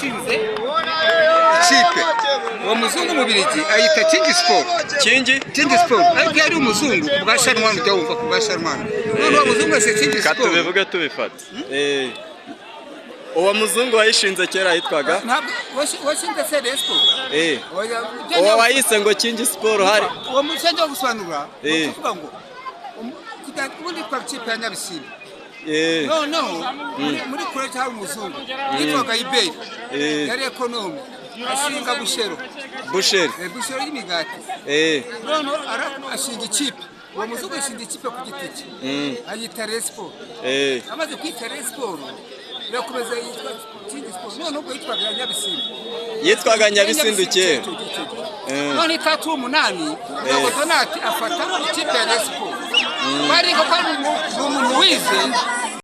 yashinze ikipe uwo muzungu mubirigi ayita Kingi Sport Kingi Sport ariko yari umuzungu bwa Sharman ujya wumva ku bwa Sharman none uwo muzungu wese Kingi Sport katubivuge tubifata uwo muzungu wayishinze kera yitwaga washinze Cedesco uwo wayise ngo Kingi Sport hari uwo musenge wo gusobanura kuvuga ngo ubundi kwa kipe ya Nyabisindu no muri kure cyari umuzungu yitwaga Iberi yari economy ashinga Bushero y'imigati none ashinga ikipe uwo muzungu ashinga ikipe ku giti cye ayita Respo amaze kwita Respo yakomeza yitwa Kingi Sport none ubwo yitwaga Nyabisindu kera none itatu 8 ngo Donati afata ikipe ya Respo bari ko umuntu wize